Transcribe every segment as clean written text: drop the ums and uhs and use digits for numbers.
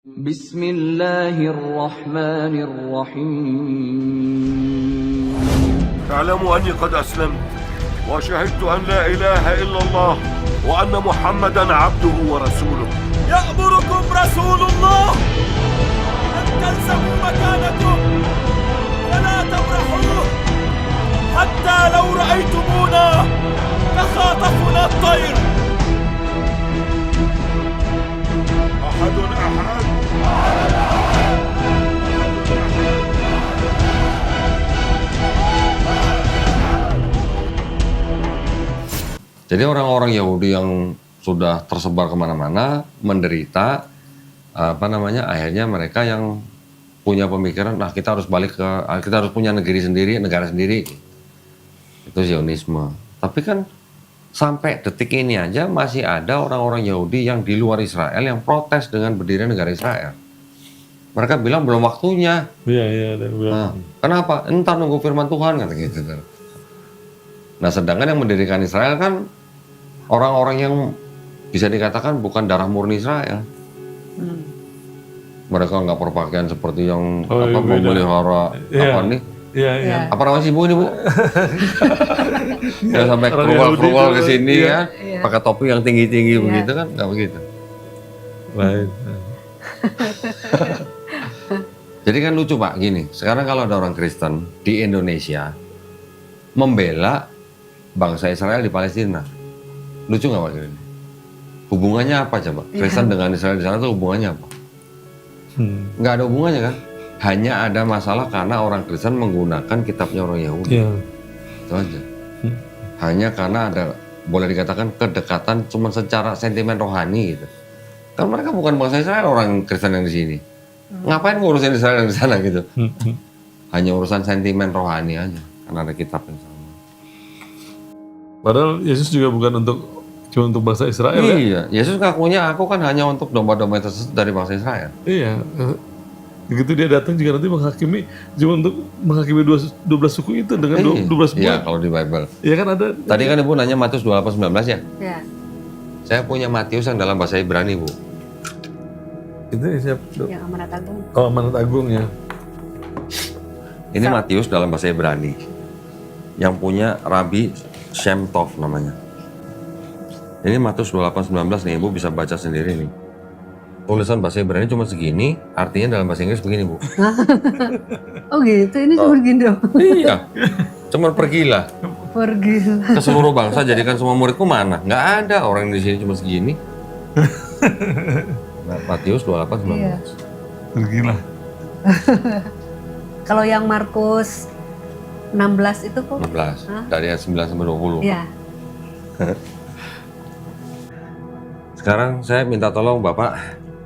Bismillahirrahmanirrahim. اعلموا أني قد أسلمت وشهدت أن لا إله إلا الله وأن محمدا عبده ورسوله. يأمركم رسول الله أن تلزموا مكانكم فلا تبرحوه حتى لو رأيتمونا تخاطفنا الطير. أحد Jadi orang-orang Yahudi yang sudah tersebar kemana-mana, menderita, akhirnya mereka yang punya pemikiran, nah kita harus kita harus punya negara sendiri. Itu Zionisme. Tapi kan sampai detik ini aja masih ada orang-orang Yahudi yang di luar Israel yang protes dengan berdirinya negara Israel. Mereka bilang belum waktunya. Iya, ada bilang. Nah, kenapa? Entar nunggu firman Tuhan kata gitu. Nah, sedangkan yang mendirikan Israel kan orang-orang yang bisa dikatakan bukan darah murni Israel. Mereka nggak berpakaian seperti yang memelihara nih? Iya. Apa namanya sih Bu ini Bu? Ya sampai kerual-kerual ke sini ya, pakai topi yang tinggi-tinggi begitu kan? Nggak begitu. Lain. Jadi kan lucu Pak, gini, sekarang kalau ada orang Kristen di Indonesia membela bangsa Israel di Palestina, lucu nggak Pak ini? Hubungannya apa coba? Kristen dengan Israel di sana itu hubungannya apa? Nggak ada hubungannya kan? Hanya ada masalah karena orang Kristen menggunakan kitabnya orang Yahudi. Itu aja. Hanya karena ada, boleh dikatakan kedekatan cuma secara sentimen rohani gitu. Kan mereka bukan bangsa Israel, orang Kristen yang di sini. Ngapain ngurusin Israel yang di sana gitu? Hanya urusan sentimen rohani aja, karena ada kitab yang sama. Padahal Yesus juga bukan cuma untuk bangsa Israel ya. Iya, Yesus ngakunya aku kan hanya untuk domba-domba yang tersesat dari bangsa Israel. Iya. Begitu dia datang juga nanti cuma untuk menghakimi 12 suku itu dengan 12 buah. Iya, kalau di Bible. Iya kan ada. Tadi kan Ibu nanya Matius 28:19 ya? Iya. Saya punya Matius yang dalam bahasa Ibrani, Bu. Itu siapa? Yang Amanat Agung. Oh, Amanat Agung ya. Ini Matius dalam bahasa Ibrani. Yang punya Rabbi Shem Tov namanya. Ini Matius 28:19 nih, Ibu bisa baca sendiri nih. Tulisan bahasa Ibrani cuma segini, artinya dalam bahasa Inggris begini, Bu. Oh gitu, ini cuma gini dong. Iya, cuma pergilah Pergi. ke seluruh bangsa, jadikan semua muridku mana? Nggak ada, orang di sini cuma segini. Nah, Matius 28:19. Iya. Pergilah. Kalau yang Markus 16 itu kok? 16, dari ayat 9 sampai 20. Iya. Sekarang saya minta tolong Bapak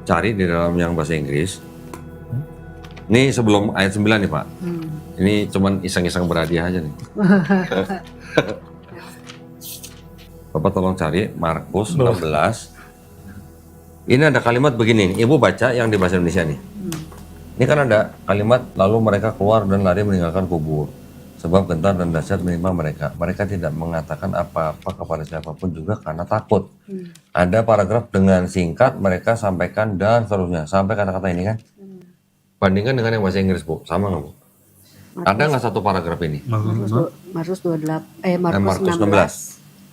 cari di dalam yang bahasa Inggris. Ini sebelum ayat 9 nih Pak. Ini cuman iseng-iseng berhadiah aja nih. Bapak tolong cari Markus 16. Ini ada kalimat begini, Ibu baca yang di bahasa Indonesia nih. Ini kan ada kalimat, lalu mereka keluar dan lari meninggalkan kubur. Sebab gentar dan dahsyat menimpa mereka. Mereka tidak mengatakan apa-apa kepada siapapun juga karena takut. Ada paragraf dengan singkat mereka sampaikan dan seterusnya. Sampai kata-kata ini kan. Bandingkan dengan yang bahasa Inggris Bu, sama nggak Bu? Ada nggak satu paragraf ini? Markus 28, Markus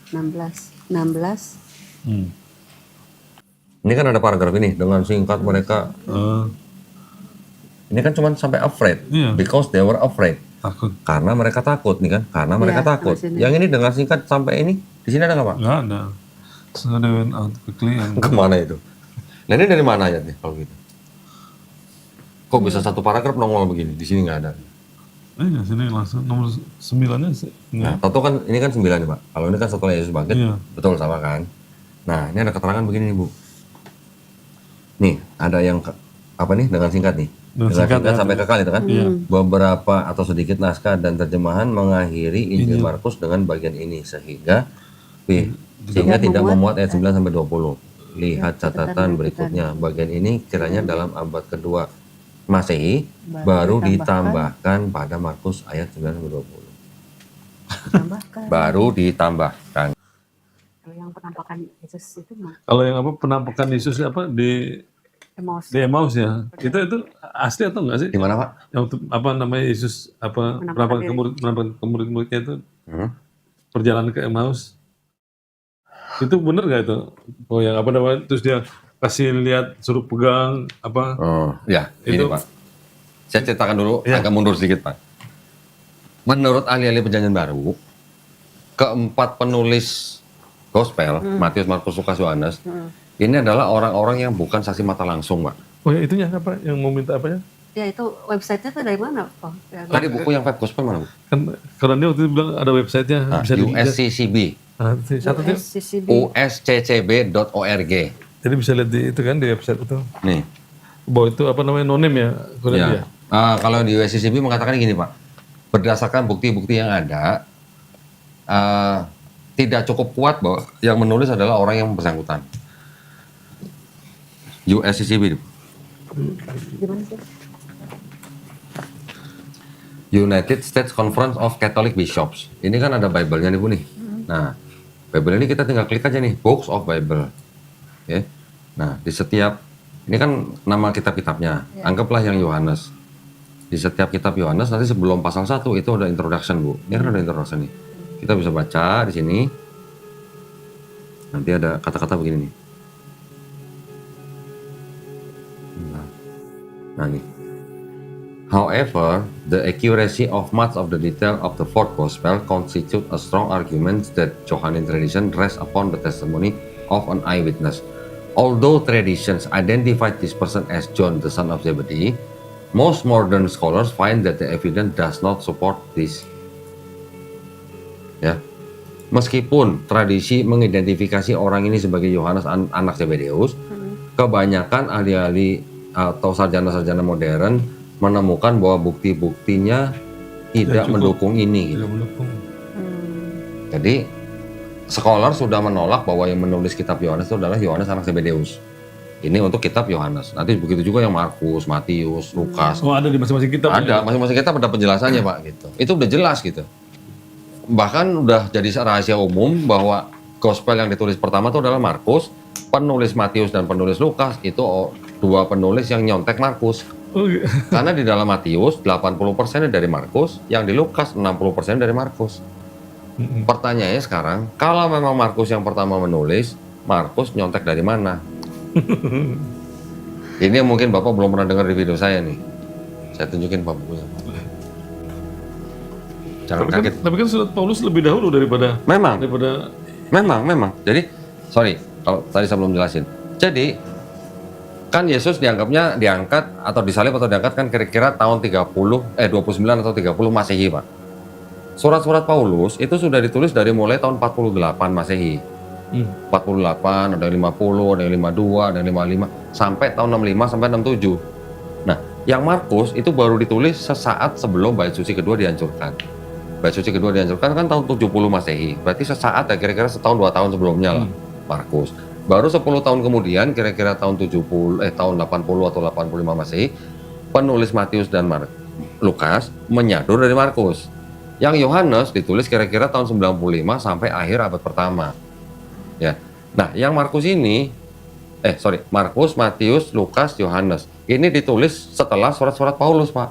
16. Ini kan ada paragraf ini dengan singkat mereka. Ini kan cuma sampai afraid, because they were afraid. Takut. Karena mereka takut nih kan, karena mereka takut. Yang ini dengan singkat sampai ini, di sini ada nggak Pak? Nggak ada. So they went out quickly and... Kemana itu? Nah ini dari mana ya nih kalau gitu? Kok bisa satu paragraf nongol begini? Di sini nggak ada. Iya, sini langsung nomor 9-nya sih. Nah, tato kan ini kan 9 nih Pak. Kalau ini kan setelah Yesus bangkit, betul sama kan? Nah ini ada keterangan begini nih Bu. Nih ada yang apa nih dengan singkat nih? Dengan singkat sampai kekal itu kan? Beberapa atau sedikit naskah dan terjemahan mengakhiri Injil Markus dengan bagian ini sehingga tidak memuat ayat 9 sampai 20. Lihat catatan berikutnya. Bagian ini kiranya dalam abad kedua Masehi baru ditambahkan pada Markus ayat 9 sampai 20. Baru ditambahkan. Kalau yang penampakan Yesus itu mah? Kalau yang apa penampakan Yesus apa di Emaus. Di Emmaus ya. Itu asli atau enggak sih? Di mana, Pak? Yang apa namanya Yesus Menampakkan menampakkan ke murid-muridnya itu Hmm? perjalanan ke Emmaus. Itu bener nggak itu? Oh yang apa namanya? Terus dia kasih lihat, suruh pegang apa? Oh, ya, ini Itu- Pak. Saya ceritakan dulu, Ya. agak mundur sedikit, Pak. Menurut ahli-ahli Perjanjian Baru, keempat penulis Gospel, Matius, Markus, Lukas, Yohanes, ini adalah orang-orang yang bukan saksi mata langsung, Pak. Oh ya itunya apa? Yang mau minta apanya? Ya itu websitenya tuh dari mana, Pak? Ya, Tadi buku yang Five Gospel mana, Bu? Kan karena dia waktu itu bilang ada websitenya Nah, bisa dilihat. USCCB, Ah, satu tuh. USCCB. usccb.org. Jadi bisa lihat di itu kan di website itu. Nih, Bahwa itu apa namanya nonim ya? Kulihat ya. dia. Kalau di USCCB mengatakan gini, Pak. Berdasarkan bukti-bukti yang ada, tidak cukup kuat bahwa yang menulis adalah orang yang bersangkutan. USCCB, Gimana sih? United States Conference of Catholic Bishops. Ini kan ada Bible-nya nih, Bu nih. Nah, Bible ini kita tinggal klik aja nih, Books of Bible. Oke. Nah, di setiap ini kan nama kitab-kitabnya. Anggaplah yang Yohanes. Di setiap kitab Yohanes nanti sebelum pasal 1 itu ada introduction, Bu. Ini kan ada introduction nih. Kita bisa baca di sini. Nanti ada kata-kata begini nih. Nah nih. However, the accuracy of much of the detail of the fourth gospel constitute a strong argument that Johannine tradition rests upon the testimony of an eyewitness. Although traditions identified this person as John, the son of Zebedee, most modern scholars find that the evidence does not support this. Ya, meskipun tradisi mengidentifikasi orang ini sebagai Yohanes anak Zebedeus, kebanyakan ahli-ahli atau sarjana-sarjana modern menemukan bahwa bukti-buktinya tidak cukup. mendukung ini. Gitu. Tidak mendukung. Jadi, scholar sudah menolak bahwa yang menulis kitab Yohanes itu adalah Yohanes anak Zebedeus. Ini untuk kitab Yohanes. Nanti begitu juga yang Markus, Matius, Lukas. Oh ada di masing-masing kitab. Ada, masing-masing kitab ada penjelasannya, Pak, gitu. Itu udah jelas gitu. Bahkan udah jadi rahasia umum bahwa gospel yang ditulis pertama itu adalah Markus, penulis Matius dan penulis Lukas itu dua penulis yang nyontek Markus. Oh, iya. Karena di dalam Matius 80% dari Markus, yang di Lukas 60% dari Markus. Pertanyaannya sekarang, kalau memang Markus yang pertama menulis, Markus nyontek dari mana? Ini yang mungkin Bapak belum pernah dengar di video saya nih. Saya tunjukin Pak bukunya. Jangan kaget. Tapi kan surat Paulus lebih dahulu daripada Memang. Memang. Jadi, sorry, kalau tadi saya belum jelasin. Jadi, kan Yesus diangkat atau disalib atau diangkat kan kira-kira tahun 29 atau 30 Masehi, Pak. Surat-surat Paulus itu sudah ditulis dari mulai tahun 48 Masehi. 48, ada yang 50, ada yang 52, ada yang 55, sampai tahun 65 sampai 67. Nah, yang Markus itu baru ditulis sesaat sebelum Bait Suci kedua dihancurkan. Bait Suci kedua dihancurkan kan tahun 70 Masehi. Berarti sesaat ya kira-kira setahun 2 tahun sebelumnya lah Markus. Baru 10 tahun kemudian kira-kira tahun 80 atau 85 Masehi, penulis Matius dan Lukas menyadur dari Markus. Yang Yohanes ditulis kira-kira tahun 95 sampai akhir abad pertama. Ya. Nah, yang Markus ini Markus, Matius, Lukas, Yohanes. Ini ditulis setelah surat-surat Paulus, Pak.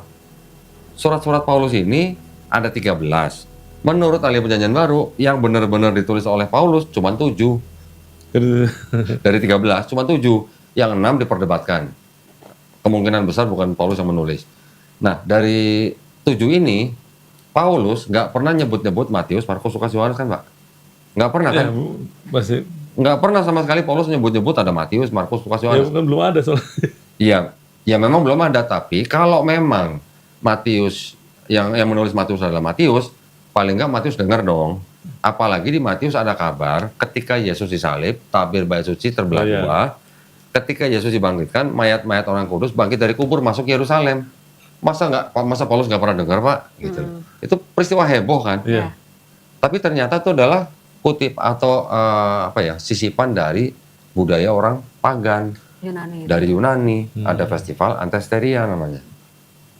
Surat-surat Paulus ini ada 13. Menurut ahli Perjanjian Baru, yang benar-benar ditulis oleh Paulus cuma 7. Dari 13, cuma 7. Yang 6 diperdebatkan. Kemungkinan besar bukan Paulus yang menulis. Nah, dari 7 ini, Paulus nggak pernah nyebut-nyebut Matius, Markus, Lukas, Yohanes kan, Pak? Nggak pernah kan? Ya, Bu, masih. Nggak pernah sama sekali Paulus nyebut-nyebut ada Matius, Markus, Lukas, Ya, Yohanes. kan belum ada soalnya. Iya, ya memang belum ada. Tapi kalau memang Matius yang menulis Matius adalah Matius, paling nggak Matius dengar dong. Apalagi di Matius ada kabar ketika Yesus disalib, tabir Bait Suci terbelah dua. Ketika Yesus dibangkitkan, mayat-mayat orang kudus bangkit dari kubur masuk Yerusalem. Masa Paulus nggak pernah dengar, Pak? Gitu. Itu peristiwa heboh kan? Iya. Tapi ternyata itu adalah kutip atau sisipan dari budaya orang pagan Yunani. dari Yunani. Ada festival Antesteria namanya.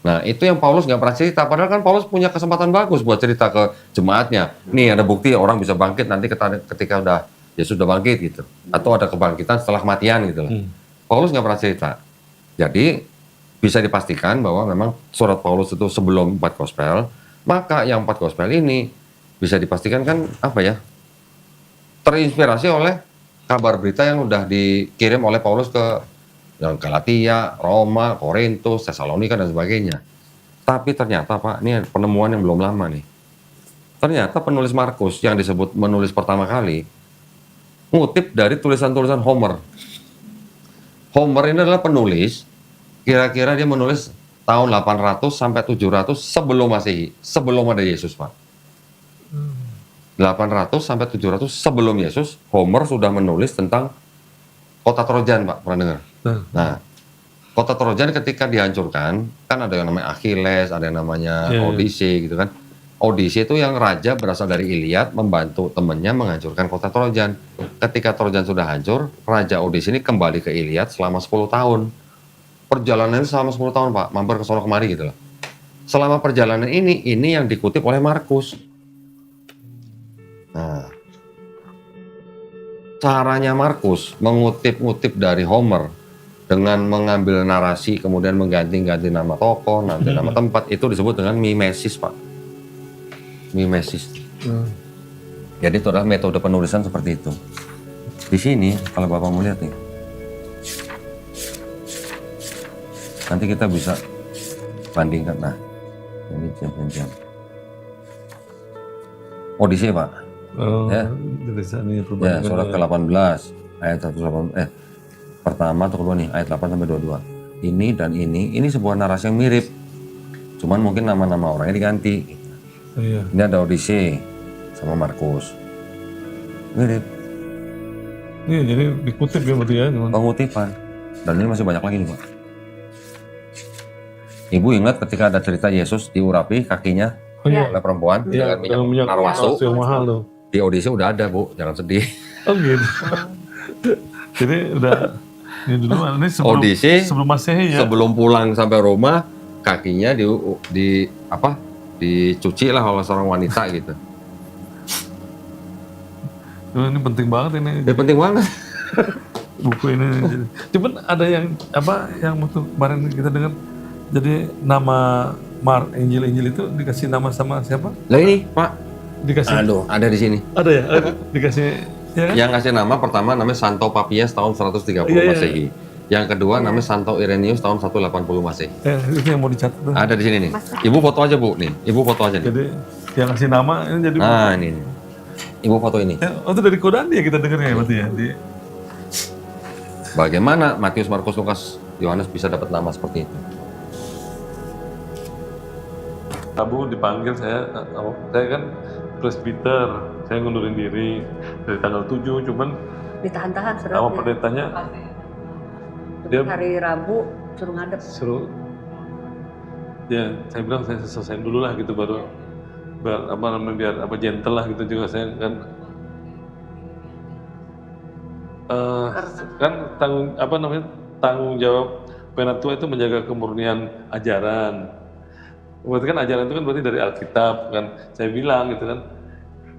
Nah, itu yang Paulus nggak pernah cerita. Padahal kan Paulus punya kesempatan bagus buat cerita ke jemaatnya. Nih ada bukti orang bisa bangkit nanti ketika udah Yesus udah bangkit gitu. Atau ada kebangkitan setelah kematian gitu loh. Paulus nggak pernah cerita. Jadi bisa dipastikan bahwa memang surat Paulus itu sebelum 4 gospel, maka yang 4 gospel ini bisa dipastikan kan apa ya, terinspirasi oleh kabar berita yang udah dikirim oleh Paulus ke yang Galatia, Roma, Korintus, Tesalonika dan sebagainya. Tapi ternyata Pak, ini penemuan yang belum lama nih. Ternyata penulis Markus yang disebut menulis pertama kali ngutip dari tulisan-tulisan Homer. Homer ini adalah penulis, kira-kira dia menulis tahun 800 sampai 700 sebelum Masehi, sebelum ada Yesus, Pak. 800 sampai 700 sebelum Yesus, Homer sudah menulis tentang kota Trojan, Pak. Pernah dengar? Nah, kota Trojan ketika dihancurkan, kan ada yang namanya Achilles, ada yang namanya Odyssey gitu kan. Odyssey itu yang raja berasal dari Iliad membantu temannya menghancurkan kota Trojan. Ketika Trojan sudah hancur, Raja Odyssey ini kembali ke Iliad selama 10 tahun. Perjalanannya selama 10 tahun, Pak, mampir ke sono kemari gitu loh. Selama perjalanan ini yang dikutip oleh Markus. Nah, caranya Markus mengutip-ngutip dari Homer dengan mengambil narasi kemudian mengganti-ganti nama tokoh, nanti nama tempat, itu disebut dengan mimesis, Pak. Mimesis. Jadi itu adalah metode penulisan seperti itu. Di sini kalau Bapak mau lihat nih, nanti kita bisa bandingkan. Nah, ini jam-jam. Odyssey, Pak. Ya. Ya, surat ke-18 ayat 180 pertama atau kedua nih, ayat 8 sampai 22. Ini dan ini sebuah narasi yang mirip. Cuman mungkin nama-nama orangnya diganti. Iya. Ini ada Odyssey sama Markus. Mirip. Iya, jadi dikutip ya berarti ya. Pengutipan. Dan ini masih banyak lagi nih, Pak. Ibu ingat ketika ada cerita Yesus diurapi kakinya oleh perempuan dengan minyak narwastu yang mahal tuh. Di Odyssey udah ada, Bu. Jangan sedih. Oh gitu. Jadi udah ini dulu ini sebelum Odyssey, sebelum Masehi ya. Sebelum pulang sampai Roma, kakinya dicuci lah oleh seorang wanita gitu. Ini penting banget ini. Ya penting banget. Buku ini. Cuman ada yang yang waktu kemarin kita dengar, jadi nama Injil itu dikasih nama sama siapa? Lah ini, Pak. Dikasih. Aduh, ada di sini. Ada ya? Dikasih ya kan? Yang ngasih nama pertama namanya Santo Papias tahun 130 Masehi. Yang kedua namanya Santo Irenaeus tahun 180 Masehi. Itu yang mau dicatat tuh. Ada di sini nih. Ibu foto aja, Bu, nih. Ibu foto aja nih. Jadi yang ngasih nama ini jadi nah, ini. Ibu foto ini. Itu dari Quran ya kita dengarnya ya berarti ya. Bagaimana Matius, Markus, Lukas, Yohanes bisa dapat nama seperti itu? Abu dipanggil saya kan presbiter, saya ngundurin diri dari tanggal 7, cuman Ditahan-tahan sama suratnya. pendetanya Dia hari Rabu suruh ngadep. Ya, saya bilang saya selesaiin dulu lah gitu baru biar gentle lah gitu juga saya kan kan tanggung jawab penatua itu menjaga kemurnian ajaran. Berarti kan ajaran itu kan berarti dari Alkitab kan. Saya bilang gitu kan.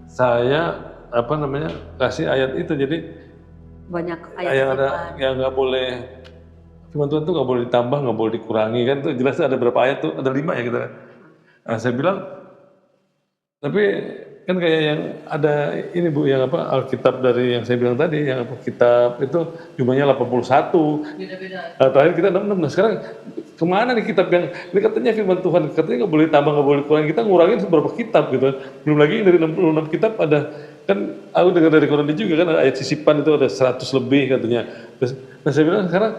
Saya kasih ayat itu, jadi Banyak ayat yang ada firman. yang nggak boleh, firman Tuhan tuh nggak boleh ditambah, nggak boleh dikurangi kan, itu jelas ada berapa ayat tuh, ada 5 ya gitu kan. Nah, saya bilang, tapi kan kayak yang ada ini Bu, yang Alkitab dari yang saya bilang tadi, yang kitab itu jumlahnya 81. Beda-beda. Nah, terakhir kita 66. Nah, sekarang kemana nih kitab yang ini katanya firman Tuhan, katanya nggak boleh tambah, nggak boleh kurang, kita ngurangin beberapa kitab gitu. Belum lagi dari 66 kitab ada, kan aku dengar dari Quran juga kan ada ayat sisipan itu ada 100 lebih katanya. Terus, nah saya bilang sekarang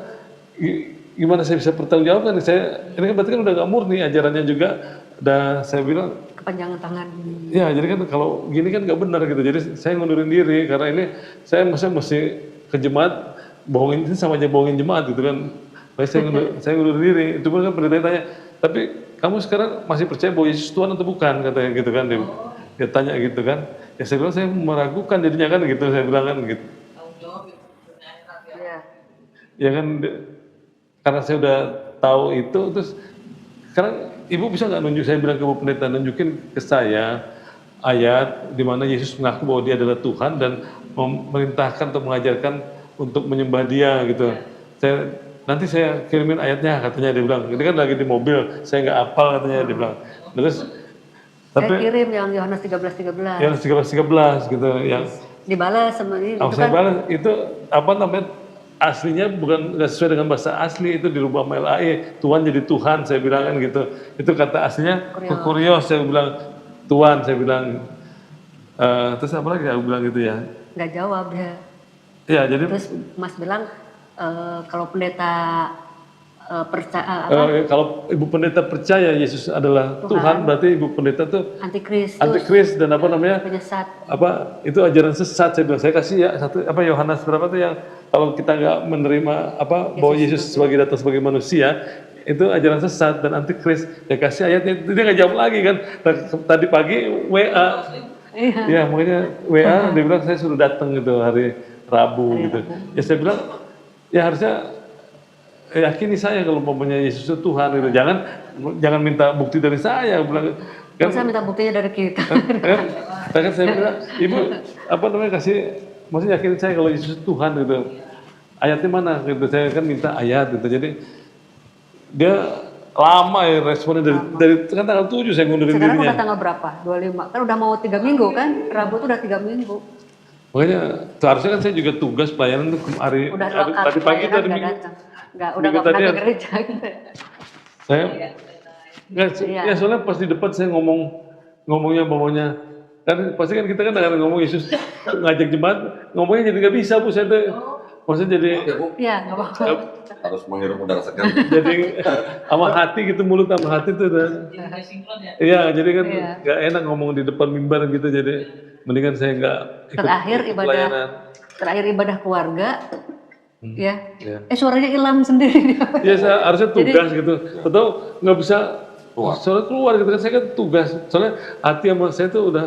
gimana saya bisa bertanggung jawab kan? Ini kan berarti kan udah nggak murni ajarannya juga. Dan saya bilang Kepanjangan tangan. ya, jadi kan kalau gini kan nggak benar gitu. Jadi saya ngundurin diri karena ini saya mesti ke jemaat, bohongin itu sama aja bohongin jemaat gitu kan. Makanya saya ngundurin diri. Itu pun kan pendeta tanya, tapi kamu sekarang masih percaya bahwa Yesus Tuhan atau bukan, katanya gitu kan. Dia tanya gitu kan. Ya saya bilang saya meragukan jadinya kan gitu, saya bilang kan gitu. Ya kan, karena saya udah tahu itu, terus sekarang Ibu bisa nggak nunjuk, saya bilang ke Bu Pendeta, nunjukin ke saya ayat di mana Yesus mengaku bahwa dia adalah Tuhan dan memerintahkan atau mengajarkan untuk menyembah dia gitu. nanti saya kirimin ayatnya katanya dia bilang. Ini kan lagi di mobil, saya nggak hafal katanya dia bilang. Terus Saya tapi kirim yang Yohanes 13:13. yang 13 gitu yang Dibalas sama ini. aku Itu saya kan balas itu apa namanya aslinya bukan nggak sesuai dengan bahasa asli itu dirubah sama LAE Tuhan jadi Tuhan saya bilang kan gitu itu kata aslinya kurios saya bilang Tuhan saya bilang. Terus apa lagi aku bilang gitu ya nggak jawab dia. ya jadi Terus Mas bilang kalau pendeta percaya kalau ibu pendeta percaya Yesus adalah Tuhan, berarti ibu pendeta tuh antikristus, antikris dan apa namanya penyesat. apa itu ajaran sesat saya bilang. Saya kasih ya satu apa Yohanes berapa tuh yang kalau kita nggak menerima apa bahwa Yesus sebagai datang sebagai manusia itu ajaran sesat dan antikris. Ya kasih ayatnya dia nggak jawab lagi kan. Tadi pagi WA ya makanya WA dia bilang saya suruh datang gitu hari Rabu gitu. Ya saya bilang ya harusnya yakini saya kalau umpamanya Yesus itu Tuhan gitu. Jangan minta bukti dari saya bilang Kan saya minta buktinya dari kita. kan saya bilang ibu apa namanya kasih maksudnya yakinin saya kalau Yesus itu Tuhan gitu. Ayatnya mana gitu. Saya kan minta ayat gitu. Jadi dia lama ya responnya dari kan tanggal 7 saya ngundurin Sekarang dirinya. udah tanggal berapa? 25. Kan udah mau 3 minggu kan? Rabu tuh udah 3 minggu. Makanya seharusnya kan saya juga tugas pelayanan tuh hari Udah 2 kali tadi pagi pelayanan tadi nggak minggu. datang. Udah nggak Minggu pernah tadi ke gereja. Saya ya soalnya pas di depan saya ngomongnya kan pasti kan kita kan dengan ngomong Yesus ngajak jemaat ngomongnya jadi nggak bisa Bu saya tuh maksudnya jadi Iya, nggak apa-apa. Harus menghirup udara segar. jadi sama hati gitu mulut sama hati tuh iya jadi kan nggak enak ngomong di depan mimbar gitu jadi mendingan saya nggak ikut pelayanan. Terakhir ibadah keluarga. Ya. Suaranya hilang sendiri. Iya saya harusnya tugas gitu atau nggak bisa soalnya keluar gitu kan saya kan tugas soalnya hati sama saya tuh udah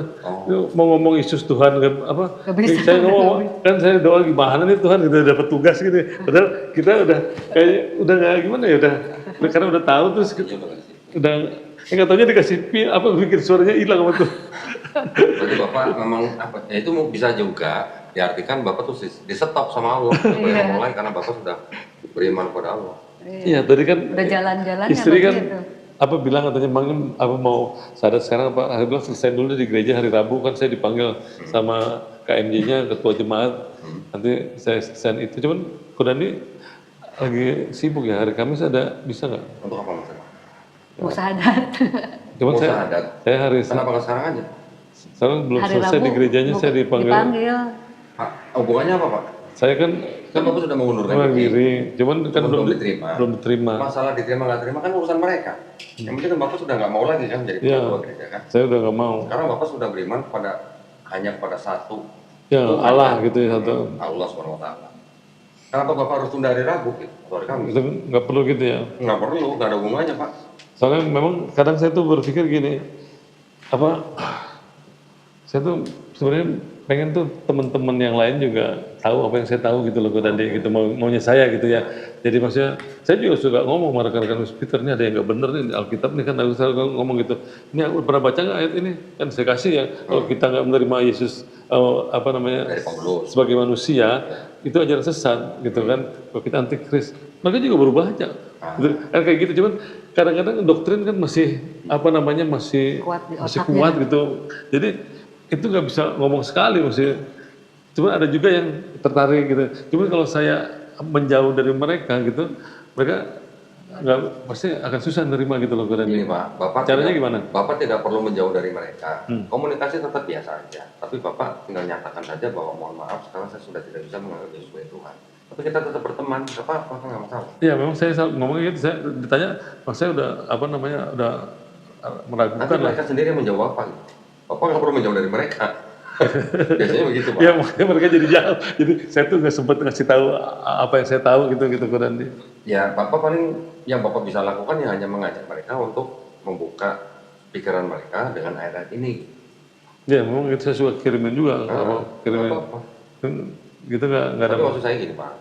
mau ngomong Yesus Tuhan apa saya ngomong kan saya doa gimana nih Tuhan kita dapat tugas gitu padahal kita udah kayak udah nggak gimana ya udah karena udah tahu terus udah nggak taunya dikasih pin apa bikin suaranya hilang sama tuh. Berarti Bapak memang apa ya itu bisa juga diartikan Bapak tuh di stop sama Allah mulai karena Bapak sudah beriman kepada Allah. Iya tadi kan udah jalan-jalannya istri kan begitu. apa bilang katanya bang apa mau sadar sekarang apa saya bilang selesai dulu di gereja hari Rabu kan saya dipanggil sama KMJ-nya ketua jemaat nanti saya send itu cuman Kodani lagi sibuk ya hari Kamis ada bisa nggak Untuk apa Mas? Mau sadat. cuman Mau saya sadat. hari Kenapa nggak sekarang aja? sekarang belum Hari selesai Rabu di gerejanya saya dipanggil Hubungannya apa Pak? saya kan Bapak sudah mengundurkan diri cuman kan belum diterima Masalah diterima nggak terima kan urusan mereka. Yang penting kan Bapak sudah nggak mau lagi kan jadi ketua gereja kan. saya udah nggak mau Sekarang Bapak sudah beriman hanya kepada satu ya Allah gitu ya satu Allah SWT. Kenapa Bapak harus tunda hari Rabu gitu? Atau hari Kamis? itu nggak perlu gitu ya Nggak perlu, nggak ada hubungannya Pak. soalnya memang kadang saya tuh berpikir gini apa saya tuh sebenarnya pengen tuh teman-teman yang lain juga tahu apa yang saya tahu gitu loh dan gitu maunya saya gitu ya jadi maksudnya saya juga suka ngomong sama rekan-rekan Peter ini ada yang nggak bener nih Alkitab nih kan aku selalu ngomong gitu ini aku pernah baca nggak ayat ini kan saya kasih ya kalau kita nggak menerima Yesus apa namanya sebagai manusia itu ajaran sesat gitu kan kalau kita antikris mereka juga baru baca gitu. Kan kayak gitu cuman kadang-kadang doktrin kan masih apa namanya masih kuat gitu jadi itu nggak bisa ngomong sekali maksudnya. Cuma ada juga yang tertarik gitu. Cuma kalau saya menjauh dari mereka gitu, mereka nggak pasti akan susah nerima gitu loh. Ini Pak, Bapak caranya gimana? Bapak tidak perlu menjauh dari mereka. Komunikasi tetap biasa aja. Tapi Bapak tinggal nyatakan saja bahwa mohon maaf sekarang saya sudah tidak bisa menganggap Yesus sebagai Tuhan. Tapi kita tetap berteman, apa nggak masalah. Iya memang saya ngomongnya gitu, saya ditanya, mas saya udah apa namanya udah meragukan nanti lah. mereka sendiri yang menjawab apa gitu. Bapak nggak perlu menjauh dari mereka. Biasanya begitu Pak. Ya makanya mereka jadi jauh. Jadi saya tuh nggak sempat ngasih tahu apa yang saya tahu gitu ke Dandi. Ya Bapak paling yang Bapak bisa lakukan ya hanya mengajak mereka untuk membuka pikiran mereka dengan ayat ini. Ya memang itu saya suka kirimin juga. Kirimin. Gitu nggak ada. Tapi maksud saya gini Pak.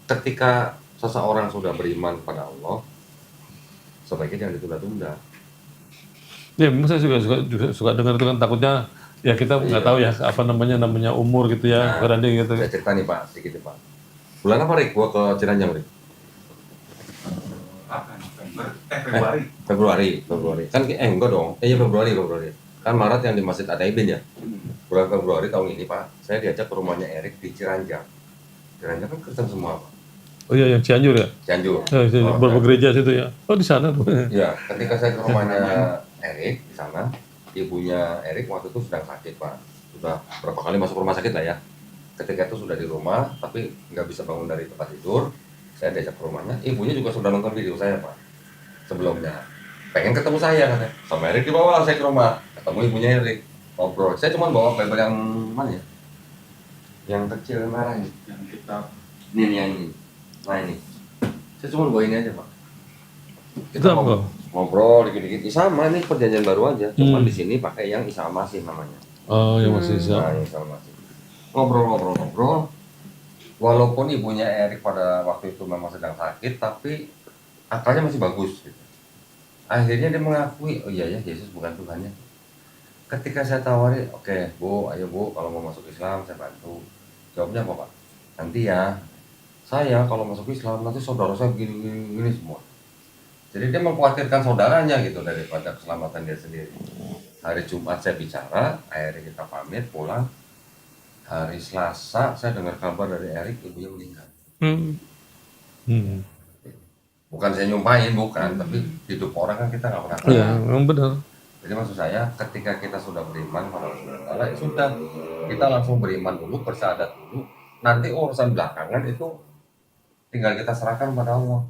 Ketika seseorang sudah beriman pada Allah, sebaiknya jangan ditunda-tunda. Ya memang saya juga suka dengar itu kan takutnya ya kita nggak tahu ya apa namanya umur gitu ya Dandi gitu. Saya cerita nih Pak sedikit Pak. Bulan apa Rik? Gua ke Ciranjang Rik. Februari. Kan enggak dong. Iya Februari. Kan Maret yang di Masjid At-Taibin ya. Bulan Februari tahun ini Pak, saya diajak ke rumahnya Erik di Ciranjang. Ciranjang kan Kristen semua Pak. Oh iya, yang Cianjur ya? Cianjur. Beberapa gereja situ ya. Oh di sana tuh. Ya, ketika saya ke rumahnya Erik di sana, ibunya Erik waktu itu sedang sakit Pak. Sudah berapa kali masuk rumah sakit lah ya. Ketika itu sudah di rumah, tapi nggak bisa bangun dari tempat tidur. Saya diajak ke rumahnya, ibunya juga sudah nonton video saya Pak. Sebelumnya, pengen ketemu saya katanya. Sama Erik dibawa saya ke rumah, ketemu ibunya Erik. Ngobrol. Saya cuma bawa Bible yang mana ya? Yang kecil yang merah ini. Yang kita Ini yang ini. Nah ini. Saya cuma bawa ini aja Pak. Itu apa? Ngobrol dikit-dikit. Sama ini perjanjian baru aja. Cuma Hmm. di sini pakai yang Isa Masih namanya. Oh yang masih Nah, bisa. Isa Masih. Ngobrol. Walaupun ibunya Erik pada waktu itu memang sedang sakit, tapi akalnya masih bagus. Gitu. Akhirnya dia mengakui, oh iya ya Yesus bukan Tuhannya. Ketika saya tawari, oke Bu, ayo Bu, kalau mau masuk Islam saya bantu. Jawabnya apa Pak? Nanti ya, saya kalau masuk Islam nanti saudara saya begini semua. Jadi dia mengkhawatirkan saudaranya gitu daripada keselamatan dia sendiri. Hari Jumat saya bicara, akhirnya kita pamit pulang. Hari Selasa saya dengar kabar dari Erik ibunya meninggal. Bukan saya nyumpahin, bukan, tapi hidup orang kan kita nggak pernah tahu. Iya, memang benar. Jadi maksud saya ketika kita sudah beriman pada Allah, ya sudah kita langsung beriman dulu, bersyahadat dulu. Nanti urusan belakangan itu tinggal kita serahkan pada Allah.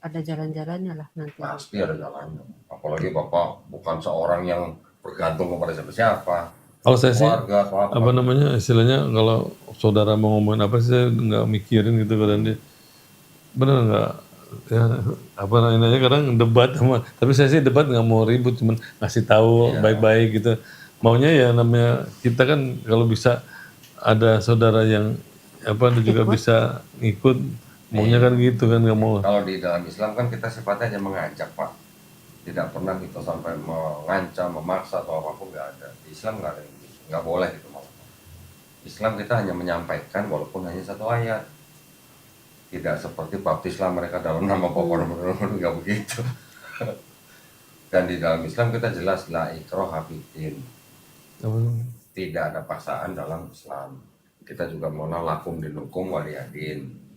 Ada jalan-jalannya lah nanti. Pasti ada jalannya. Apalagi Bapak bukan seorang yang bergantung kepada siapa-siapa. Kalau saya sih Keluarga atau apa. apa namanya istilahnya kalau saudara mau ngomongin apa sih saya nggak mikirin gitu kadang dia bener nggak ya apa namanya kadang debat sama tapi saya sih debat nggak mau ribut cuman ngasih tahu baik-baik gitu maunya ya namanya kita kan kalau bisa ada saudara yang apa juga bisa ngikut maunya kan gitu kan nggak mau Kalau di dalam Islam kan kita sifatnya hanya mengajak Pak. Tidak pernah kita sampai mengancam, memaksa atau apapun nggak ada. Di Islam nggak ada yang gitu. Nggak boleh gitu malah. Islam kita hanya menyampaikan walaupun hanya satu ayat. Tidak seperti baptislah mereka dalam nama Bapa dan Putra nggak begitu. Dan di dalam Islam kita jelas la ikraha fiddin. apa namanya? Tidak ada paksaan dalam Islam. Kita juga mengenal lakum dinukum waliyadin.